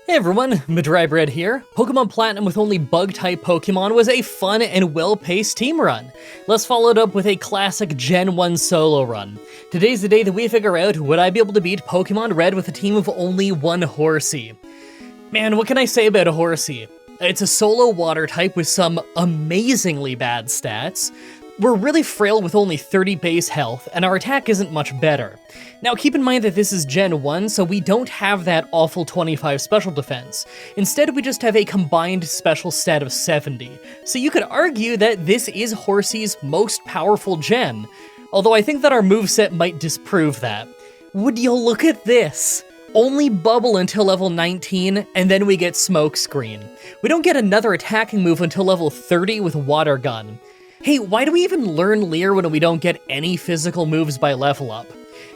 Hey everyone, Mah-Dry-Bread here. Pokemon Platinum with only bug-type Pokemon was a fun and well-paced team run. Let's follow it up with a classic Gen 1 solo run. Today's the day that we figure out, would I be able to beat Pokemon Red with a team of only one Horsea? Man, what can I say about a Horsea? It's a solo water type with some amazingly bad stats. We're really frail with only 30 base health, and our attack isn't much better. Now keep in mind that this is Gen 1, so we don't have that awful 25 special defense. Instead, we just have a combined special stat of 70. So you could argue that this is Horsea's most powerful gen, although I think that our moveset might disprove that. Would you look at this? Only Bubble until level 19, and then we get Smoke Screen. We don't get another attacking move until level 30 with Water Gun. Hey, why do we even learn Leer when we don't get any physical moves by level up?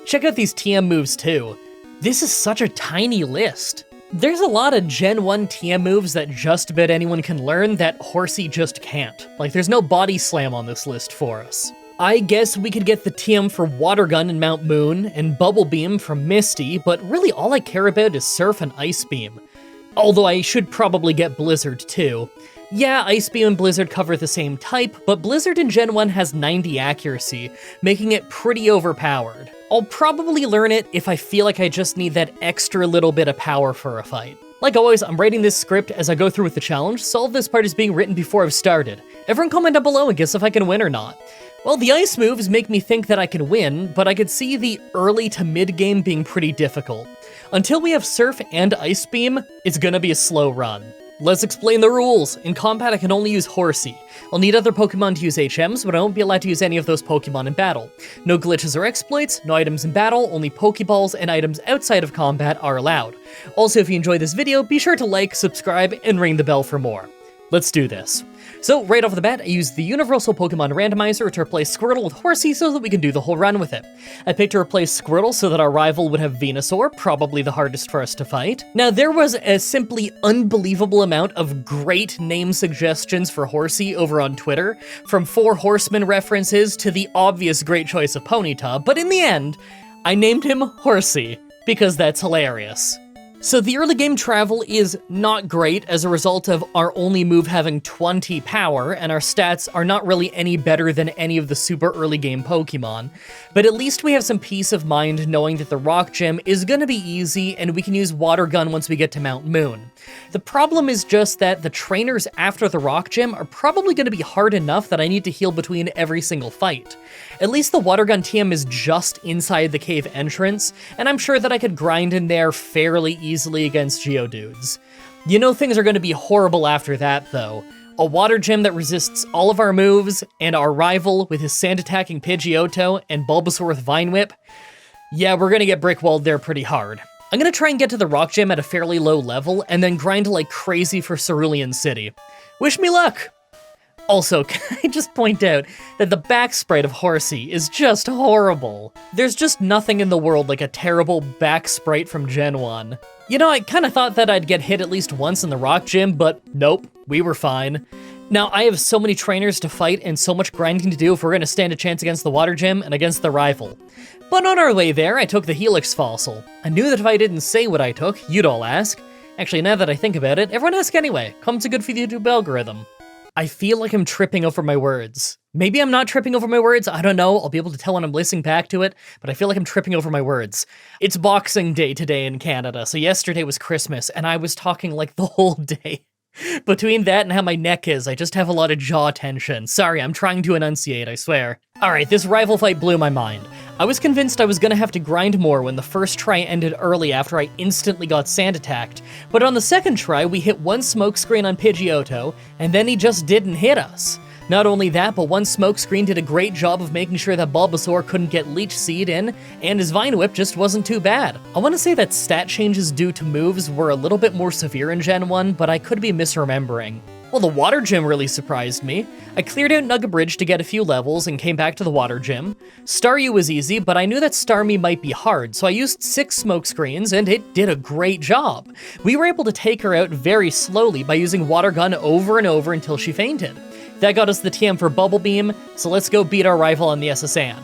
Check out these TM moves too. This is such a tiny list. There's a lot of Gen 1 TM moves that just about anyone can learn that Horsea just can't. Like, there's no Body Slam on this list for us. I guess we could get the TM for Water Gun in Mount Moon, and Bubble Beam from Misty, but really all I care about is Surf and Ice Beam. Although I should probably get Blizzard too. Yeah, Ice Beam and Blizzard cover the same type, but Blizzard in Gen 1 has 90 accuracy, making it pretty overpowered. I'll probably learn it if I feel like I just need that extra little bit of power for a fight. Like always, I'm writing this script as I go through with the challenge, so all of this part is being written before I've started. Everyone comment down below and guess if I can win or not. Well, the ice moves make me think that I can win, but I could see the early to mid-game being pretty difficult. Until we have Surf and Ice Beam, it's gonna be a slow run. Let's explain the rules. In combat, I can only use Horsea. I'll need other Pokemon to use HMs, but I won't be allowed to use any of those Pokemon in battle. No glitches or exploits, no items in battle, only Pokeballs and items outside of combat are allowed. Also, if you enjoyed this video, be sure to like, subscribe, and ring the bell for more. Let's do this. So, right off the bat, I used the Universal Pokemon Randomizer to replace Squirtle with Horsea so that we can do the whole run with it. I picked to replace Squirtle so that our rival would have Venusaur, probably the hardest for us to fight. Now, there was a simply unbelievable amount of great name suggestions for Horsea over on Twitter, from 4 Horsemen references to the obvious great choice of Ponyta, but in the end, I named him Horsea, because that's hilarious. So the early game travel is not great as a result of our only move having 20 power, and our stats are not really any better than any of the super early game Pokemon, but at least we have some peace of mind knowing that the Rock Gym is gonna be easy and we can use Water Gun once we get to Mount Moon. The problem is just that the trainers after the Rock Gym are probably gonna be hard enough that I need to heal between every single fight. At least the Water Gun TM is just inside the cave entrance, and I'm sure that I could grind in there fairly easily against Geodudes. You know things are going to be horrible after that, though. A Water Gym that resists all of our moves, and our rival with his sand-attacking Pidgeotto and Bulbasaur with Vine Whip. Yeah, we're going to get brick-walled there pretty hard. I'm going to try and get to the Rock Gym at a fairly low level, and then grind like crazy for Cerulean City. Wish me luck! Also, can I just point out that the back sprite of Horsea is just horrible. There's just nothing in the world like a terrible back sprite from Gen 1. You know, I kinda thought that I'd get hit at least once in the Rock Gym, but nope, we were fine. Now, I have so many trainers to fight and so much grinding to do if we're gonna stand a chance against the Water Gym and against the rival. But on our way there, I took the Helix Fossil. I knew that if I didn't say what I took, you'd all ask. Actually, now that I think about it, everyone ask anyway. Comments are good for the YouTube algorithm. I feel like I'm tripping over my words. Maybe I'm not tripping over my words, I don't know, I'll be able to tell when I'm listening back to it, but I feel like I'm tripping over my words. It's Boxing Day today in Canada, so yesterday was Christmas, and I was talking like the whole day. Between that and how my neck is, I just have a lot of jaw tension. Sorry, I'm trying to enunciate, I swear. Alright, this rival fight blew my mind. I was convinced I was gonna have to grind more when the first try ended early after I instantly got sand attacked, but on the second try we hit one smoke screen on Pidgeotto, and then he just didn't hit us. Not only that, but one smoke screen did a great job of making sure that Bulbasaur couldn't get Leech Seed in, and his Vine Whip just wasn't too bad. I want to say that stat changes due to moves were a little bit more severe in Gen 1, but I could be misremembering. Well, the Water Gym really surprised me. I cleared out Nugget Bridge to get a few levels and came back to the Water Gym. Staryu was easy, but I knew that Starmie might be hard, so I used 6 smoke screens and it did a great job. We were able to take her out very slowly by using Water Gun over and over until she fainted. That got us the TM for Bubble Beam, so let's go beat our rival on the SSN.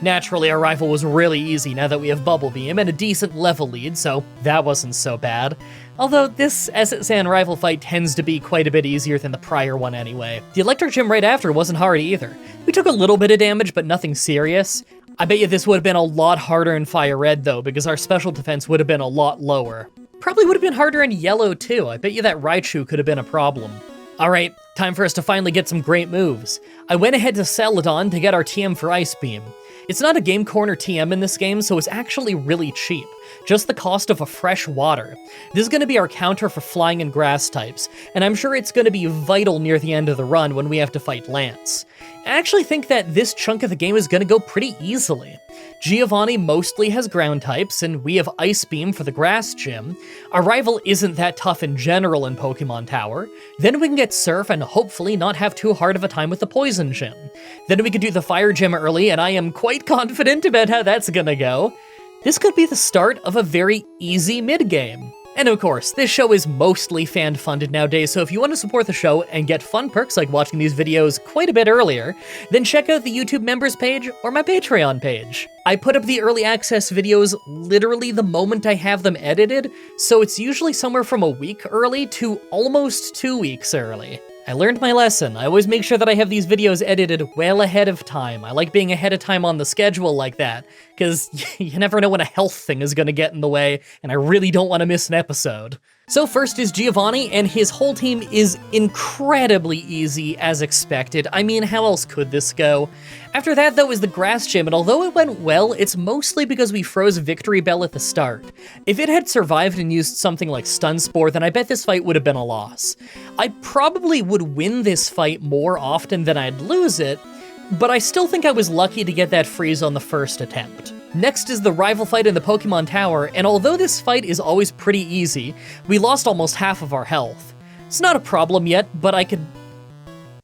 Naturally, our rival was really easy now that we have Bubble Beam and a decent level lead, so that wasn't so bad. Although this Sand rival fight tends to be quite a bit easier than the prior one anyway. The Electric Gym right after wasn't hard either. We took a little bit of damage, but nothing serious. I bet you this would have been a lot harder in Fire Red though, because our special defense would have been a lot lower. Probably would have been harder in Yellow too. I bet you that Raichu could have been a problem. Alright, time for us to finally get some great moves. I went ahead to Celadon to get our TM for Ice Beam. It's not a game corner TM in this game, so it's actually really cheap. Just the cost of a fresh water. This is going to be our counter for flying and grass types, and I'm sure it's going to be vital near the end of the run when we have to fight Lance. I actually think that this chunk of the game is going to go pretty easily. Giovanni mostly has ground types, and we have Ice Beam for the grass gym. Our rival isn't that tough in general in Pokemon Tower. Then we can get Surf and hopefully not have too hard of a time with the Poison Gym. Then we could do the Fire Gym early, and I am quite confident about how that's gonna go. This could be the start of a very easy mid-game. And of course, this show is mostly fan-funded nowadays, so if you want to support the show and get fun perks like watching these videos quite a bit earlier, then check out the YouTube members page or my Patreon page. I put up the early access videos literally the moment I have them edited, so it's usually somewhere from a week early to almost 2 weeks early. I learned my lesson. I always make sure that I have these videos edited well ahead of time. I like being ahead of time on the schedule like that, because you never know when a health thing is going to get in the way, and I really don't want to miss an episode. So first is Giovanni, and his whole team is incredibly easy as expected. I mean, how else could this go? After that, though, is the Grass Gym, and although it went well, it's mostly because we froze Victory Bell at the start. If it had survived and used something like Stun Spore, then I bet this fight would have been a loss. I probably would win this fight more often than I'd lose it, but I still think I was lucky to get that freeze on the first attempt. Next is the rival fight in the Pokemon Tower, and although this fight is always pretty easy, we lost almost half of our health. It's not a problem yet, but I could...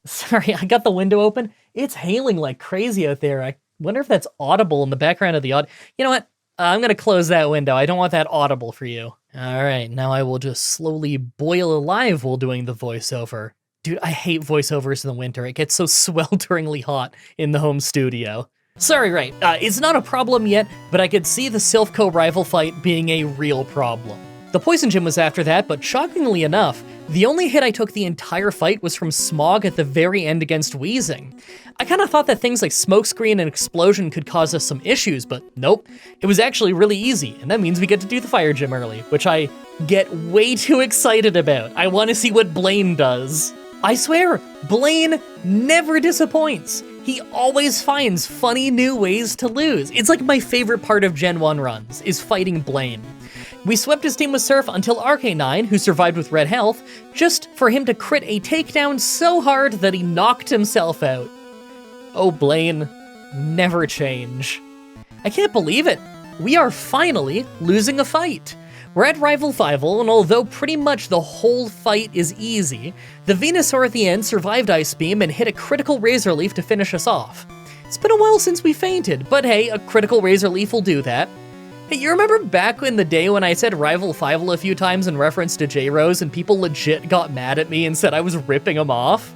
Sorry, I got the window open. It's hailing like crazy out there. I wonder if that's audible in the background of the audio. You know what? I'm gonna close that window. I don't want that audible for you. Alright, now I will just slowly boil alive while doing the voiceover. Dude, I hate voiceovers in the winter. It gets so swelteringly hot in the home studio. Sorry, right, it's not a problem yet, but I could see the Silphco rival fight being a real problem. The Poison Gym was after that, but shockingly enough, the only hit I took the entire fight was from Smog at the very end against Weezing. I kinda thought that things like Smokescreen and Explosion could cause us some issues, but nope. It was actually really easy, and that means we get to do the Fire Gym early, which I get way too excited about. I want to see what Blaine does. I swear, Blaine never disappoints. He always finds funny new ways to lose. It's like my favorite part of Gen 1 runs, is fighting Blaine. We swept his team with Surf until Arcanine, who survived with red health, just for him to crit a takedown so hard that he knocked himself out. Oh, Blaine, never change. I can't believe it. We are finally losing a fight. We're at Rival Fival, and although pretty much the whole fight is easy, the Venusaur at the end survived Ice Beam and hit a critical Razor Leaf to finish us off. It's been a while since we fainted, but hey, a critical Razor Leaf will do that. Hey, you remember back in the day when I said Rival Fival a few times in reference to J-Rose and people legit got mad at me and said I was ripping them off?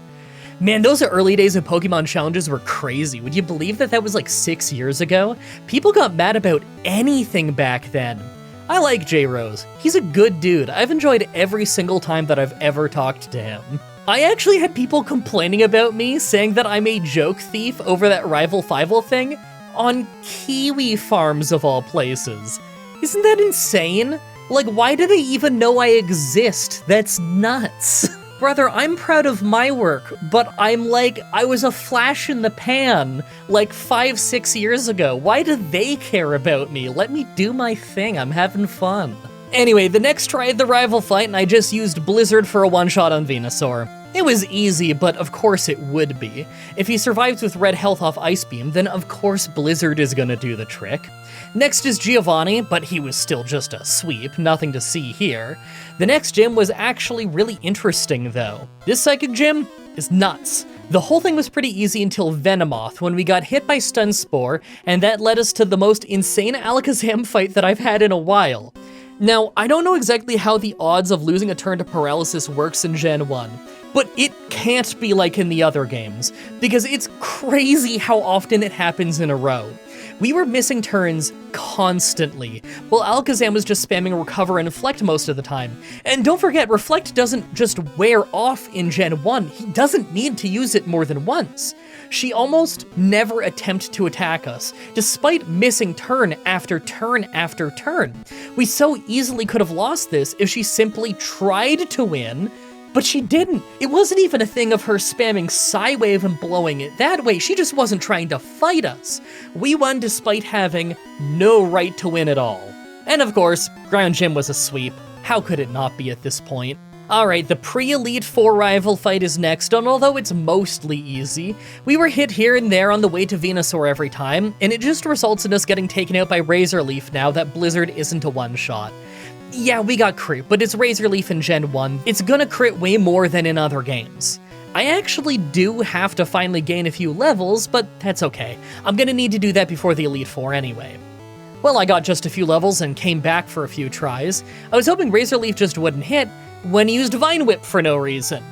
Man, those early days of Pokemon challenges were crazy. Would you believe that that was like 6 years ago? People got mad about anything back then. I like J-Rose. He's a good dude. I've enjoyed every single time that I've ever talked to him. I actually had people complaining about me, saying that I'm a joke thief over that Rival Fival thing on Kiwi farms of all places. Isn't that insane? Like, why do they even know I exist? That's nuts. Brother, I'm proud of my work, but I'm like, I was a flash in the pan like 5-6 years ago. Why do they care about me? Let me do my thing, I'm having fun. Anyway, the next try at the rival fight, and I just used Blizzard for a one-shot on Venusaur. It was easy, but of course it would be. If he survives with red health off Ice Beam, then of course Blizzard is gonna do the trick. Next is Giovanni, but he was still just a sweep, nothing to see here. The next gym was actually really interesting though. This Psychic Gym is nuts. The whole thing was pretty easy until Venomoth, when we got hit by Stun Spore, and that led us to the most insane Alakazam fight that I've had in a while. Now, I don't know exactly how the odds of losing a turn to paralysis works in Gen 1, but it can't be like in the other games, because it's crazy how often it happens in a row. We were missing turns constantly, while Alakazam was just spamming Recover and Reflect most of the time. And don't forget, Reflect doesn't just wear off in Gen 1, he doesn't need to use it more than once. She almost never attempted to attack us, despite missing turn after turn after turn. We so easily could have lost this if she simply tried to win, but she didn't. It wasn't even a thing of her spamming Psywave and blowing it that way, she just wasn't trying to fight us. We won despite having no right to win at all. And of course, Ground Gym was a sweep. How could it not be at this point? Alright, the pre-Elite Four rival fight is next, and although it's mostly easy, we were hit here and there on the way to Venusaur every time, and it just results in us getting taken out by Razor Leaf now that Blizzard isn't a one-shot. Yeah, we got crit, but it's Razor Leaf in Gen 1, it's gonna crit way more than in other games. I actually do have to finally gain a few levels, but that's okay. I'm gonna need to do that before the Elite Four anyway. Well, I got just a few levels and came back for a few tries. I was hoping Razor Leaf just wouldn't hit, when he used Vine Whip for no reason.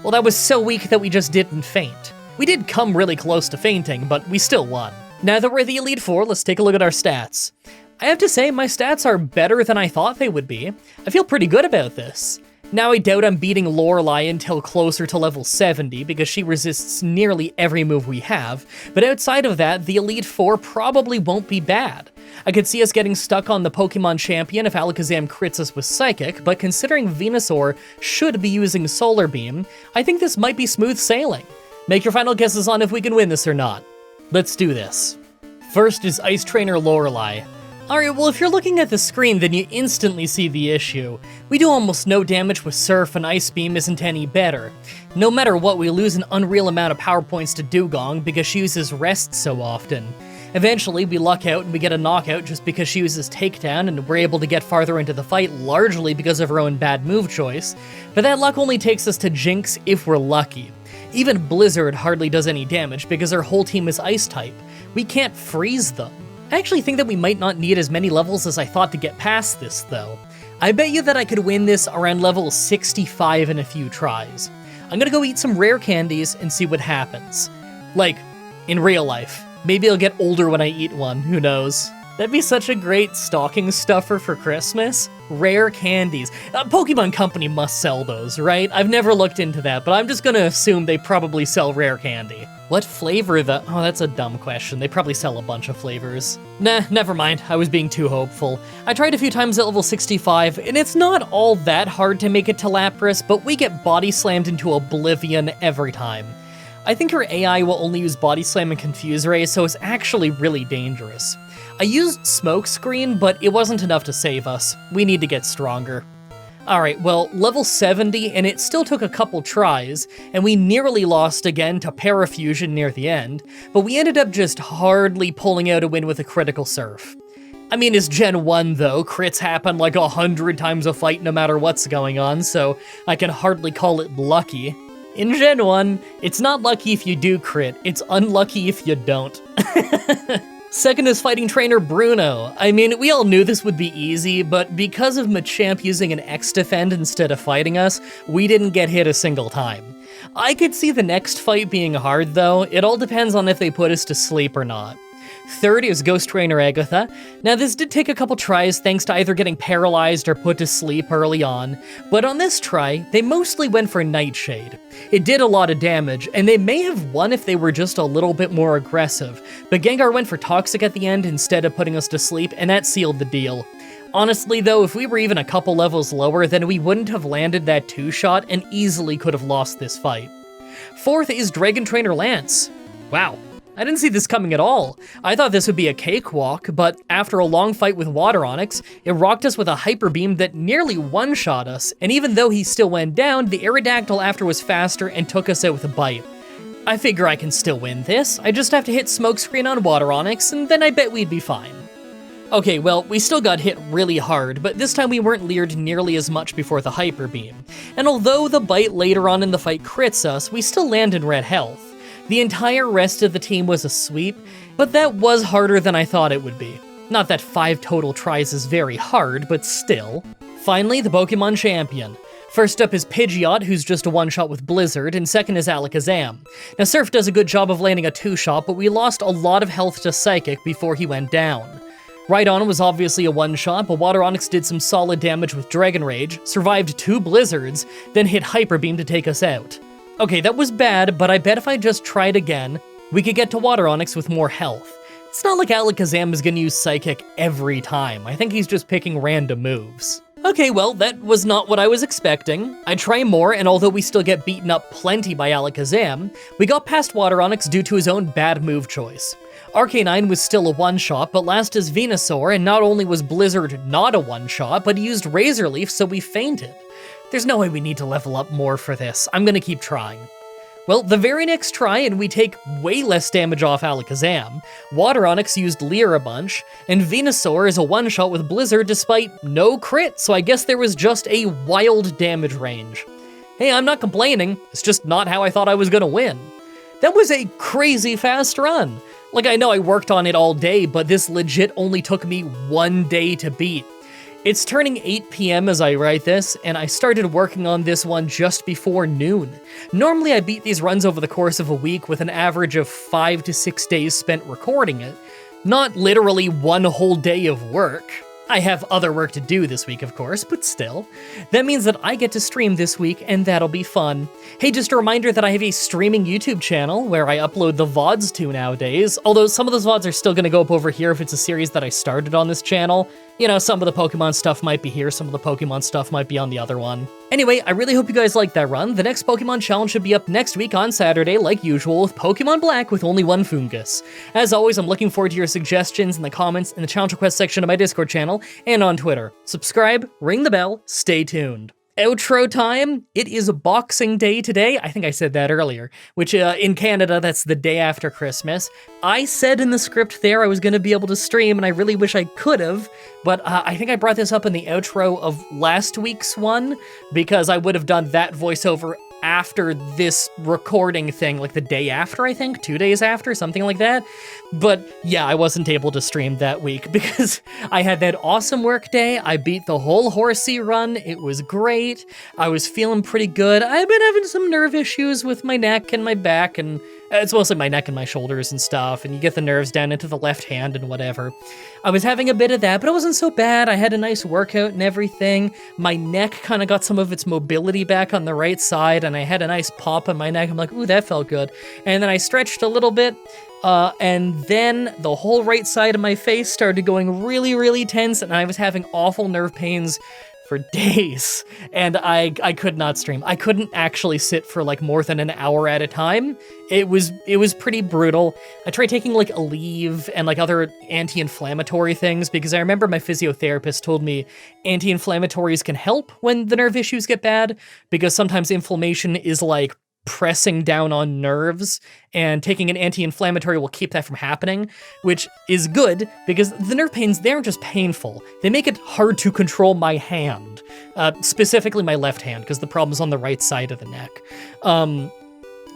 Well, that was so weak that we just didn't faint. We did come really close to fainting, but we still won. Now that we're the Elite Four, let's take a look at our stats. I have to say, my stats are better than I thought they would be. I feel pretty good about this. Now I doubt I'm beating Lorelei until closer to level 70, because she resists nearly every move we have, but outside of that, the Elite Four probably won't be bad. I could see us getting stuck on the Pokemon Champion if Alakazam crits us with Psychic, but considering Venusaur should be using Solar Beam, I think this might be smooth sailing. Make your final guesses on if we can win this or not. Let's do this. First is Ice Trainer Lorelei. Alright, well if you're looking at the screen, then you instantly see the issue. We do almost no damage with Surf, and Ice Beam isn't any better. No matter what, we lose an unreal amount of power points to Dugong because she uses Rest so often. Eventually, we luck out and we get a knockout just because she uses Takedown, and we're able to get farther into the fight largely because of her own bad move choice, but that luck only takes us to Jinx if we're lucky. Even Blizzard hardly does any damage because our whole team is Ice type. We can't freeze them. I actually think that we might not need as many levels as I thought to get past this, though. I bet you that I could win this around level 65 in a few tries. I'm gonna go eat some rare candies and see what happens. Like, in real life. Maybe I'll get older when I eat one, who knows. That'd be such a great stocking stuffer for Christmas. Rare candies. Pokemon Company must sell those, right? I've never looked into that, but I'm just gonna assume they probably sell rare candy. What flavor Oh, that's a dumb question. They probably sell a bunch of flavors. Nah, never mind. I was being too hopeful. I tried a few times at level 65, and it's not all that hard to make it to Lapras, but we get body slammed into oblivion every time. I think her AI will only use Body Slam and Confuse Ray, so it's actually really dangerous. I used Smokescreen, but it wasn't enough to save us. We need to get stronger. Alright, well, level 70, and it still took a couple tries, and we nearly lost again to Parafusion near the end, but we ended up just hardly pulling out a win with a critical Surf. I mean, it's Gen 1 though, crits happen like 100 times a fight no matter what's going on, so I can hardly call it lucky. In Gen 1, it's not lucky if you do crit, it's unlucky if you don't. Second is Fighting Trainer Bruno. I mean, we all knew this would be easy, but because of Machamp using an X-Defend instead of fighting us, we didn't get hit a single time. I could see the next fight being hard though, it all depends on if they put us to sleep or not. Third is Ghost Trainer Agatha. Now this did take a couple tries thanks to either getting paralyzed or put to sleep early on, but on this try, they mostly went for Nightshade. It did a lot of damage, and they may have won if they were just a little bit more aggressive, but Gengar went for Toxic at the end instead of putting us to sleep, and that sealed the deal. Honestly though, if we were even a couple levels lower, then we wouldn't have landed that 2-shot and easily could have lost this fight. Fourth is Dragon Trainer Lance. Wow. I didn't see this coming at all. I thought this would be a cakewalk, but after a long fight with Water Onix, it rocked us with a Hyper Beam that nearly one-shot us, and even though he still went down, the Aerodactyl after was faster and took us out with a bite. I figure I can still win this, I just have to hit Smokescreen on Water Onix, and then I bet we'd be fine. Okay, well, we still got hit really hard, but this time we weren't leered nearly as much before the Hyper Beam. And although the bite later on in the fight crits us, we still land in red health. The entire rest of the team was a sweep, but that was harder than I thought it would be. Not that 5 total tries is very hard, but still. Finally, the Pokemon Champion. First up is Pidgeot, who's just a one-shot with Blizzard, and second is Alakazam. Now Surf does a good job of landing a two-shot, but we lost a lot of health to Psychic before he went down. Rhydon was obviously a one-shot, but Water Onix did some solid damage with Dragon Rage, survived 2 Blizzards, then hit Hyper Beam to take us out. Okay, that was bad, but I bet if I just tried again, we could get to Water Onix with more health. It's not like Alakazam is gonna use Psychic every time. I think he's just picking random moves. Okay, well, that was not what I was expecting. I try more, and although we still get beaten up plenty by Alakazam, we got past Water Onix due to his own bad move choice. Arcanine was still a one-shot, but last is Venusaur, and not only was Blizzard not a one-shot, but he used Razor Leaf, so we fainted. There's no way we need to level up more for this. I'm gonna keep trying. Well, the very next try, and we take way less damage off Alakazam, Water Onix used Leer a bunch, and Venusaur is a one-shot with Blizzard despite no crit, so I guess there was just a wild damage range. Hey, I'm not complaining, it's just not how I thought I was gonna win. That was a crazy fast run. Like, I know I worked on it all day, but this legit only took me 1 day to beat. It's turning 8 p.m. as I write this, and I started working on this one just before noon. Normally I beat these runs over the course of a week with an average of 5 to 6 days spent recording it, not literally 1 whole day of work. I have other work to do this week, of course, but still. That means that I get to stream this week, and that'll be fun. Hey, just a reminder that I have a streaming YouTube channel where I upload the VODs to nowadays, although some of those VODs are still gonna go up over here if it's a series that I started on this channel. You know, some of the Pokemon stuff might be here, some of the Pokemon stuff might be on the other one. Anyway, I really hope you guys liked that run. The next Pokemon challenge should be up next week on Saturday, like usual, with Pokemon Black with only 1 Fungus. As always, I'm looking forward to your suggestions in the comments in the challenge request section of my Discord channel and on Twitter. Subscribe, ring the bell, stay tuned. Outro time. It is Boxing Day today. I think I said that earlier, which in Canada, that's the day after Christmas. I said in the script there I was going to be able to stream, and I really wish I could have, but I think I brought this up in the outro of last week's one, because I would have done that voiceover after this recording thing, like the day after, I think, 2 days after, something like that. But yeah, I wasn't able to stream that week because I had that awesome work day. I beat the whole Horsea run. It was great. I was feeling pretty good. I've been having some nerve issues with my neck and my back, and it's mostly my neck and my shoulders and stuff, and you get the nerves down into the left hand and whatever. I was having a bit of that, but it wasn't so bad. I had a nice workout and everything. My neck kind of got some of its mobility back on the right side, and I had a nice pop in my neck. I'm like, ooh, that felt good. And then I stretched a little bit, and then the whole right side of my face started going really, really tense, and I was having awful nerve pains for days, and I could not stream. I couldn't actually sit for like more than an hour at a time. It was pretty brutal. I tried taking like Aleve and like other anti-inflammatory things because I remember my physiotherapist told me anti-inflammatories can help when the nerve issues get bad, because sometimes inflammation is like pressing down on nerves, and taking an anti-inflammatory will keep that from happening, which is good because the nerve pains, they aren't just painful, they make it hard to control my hand, specifically my left hand, because the problem's on the right side of the neck.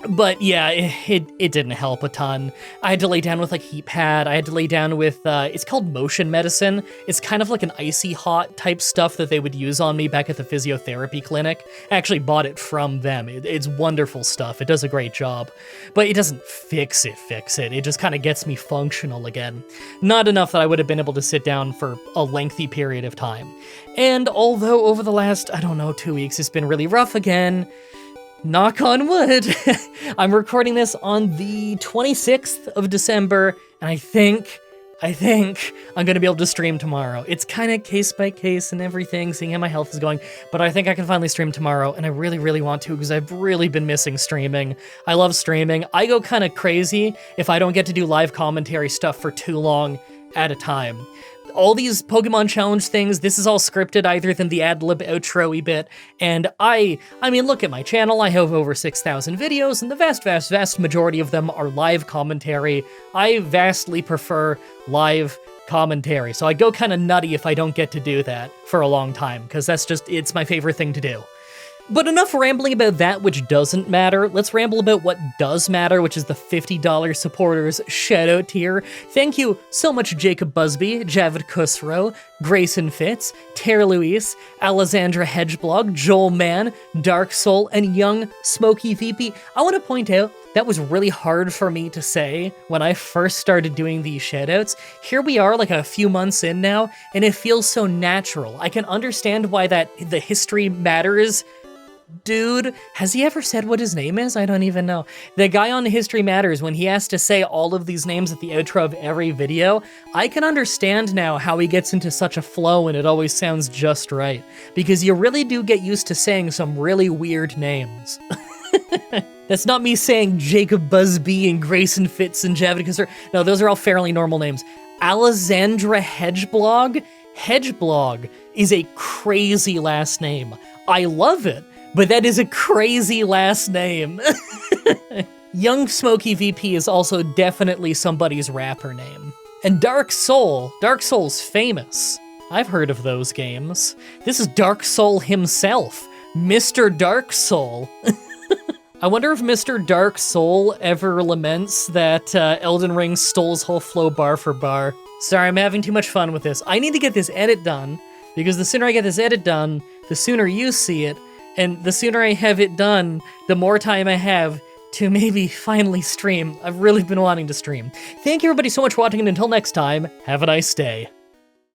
But yeah, it didn't help a ton. I had to lay down with like heat pad. I had to lay down with, it's called motion medicine. It's kind of like an icy hot type stuff that they would use on me back at the physiotherapy clinic. I actually bought it from them. It's wonderful stuff. It does a great job, but it doesn't fix it. It just kind of gets me functional again. Not enough that I would have been able to sit down for a lengthy period of time. And although over the last, 2 weeks, it's been really rough again, knock on wood, I'm recording this on the 26th of December, and I think I'm gonna be able to stream tomorrow. It's kind of case by case and everything, seeing how my health is going, but I think I can finally stream tomorrow, and I really, really want to, because I've really been missing streaming. I love streaming. I go kind of crazy if I don't get to do live commentary stuff for too long at a time. All these Pokemon Challenge things, this is all scripted either than the ad-lib outro-y bit, and I mean, look at my channel, I have over 6,000 videos, and the vast majority of them are live commentary. I vastly prefer live commentary, so I go kind of nutty if I don't get to do that for a long time, because it's my favorite thing to do. But enough rambling about that which doesn't matter. Let's ramble about what does matter, which is the $50 supporters shoutout tier. Thank you so much, Jacob Busby, Javid Khusro, Grayson Fitz, Tara Louise, Alessandra Hedgeblog, Joel Mann, Dark Soul, and Young Smoky VP. I want to point out that was really hard for me to say when I first started doing these shoutouts. Here we are like a few months in now, and it feels so natural. I can understand why the history matters dude, has he ever said what his name is? I don't even know. The guy on History Matters, when he has to say all of these names at the outro of every video, I can understand now how he gets into such a flow and it always sounds just right. Because you really do get used to saying some really weird names. That's not me saying Jacob Busby and Grayson Fitz and Javid Khusro. No, those are all fairly normal names. Alessandra Hedgeblog? Hedgeblog is a crazy last name. I love it. But that is a crazy last name. Young Smoky VP is also definitely somebody's rapper name. And Dark Soul's famous. I've heard of those games. This is Dark Soul himself, Mr. Dark Soul. I wonder if Mr. Dark Soul ever laments that Elden Ring stole his whole flow bar for bar. Sorry, I'm having too much fun with this. I need to get this edit done, because the sooner I get this edit done, the sooner you see it, and the sooner I have it done, the more time I have to maybe finally stream. I've really been wanting to stream. Thank you everybody so much for watching, and until next time, have a nice day.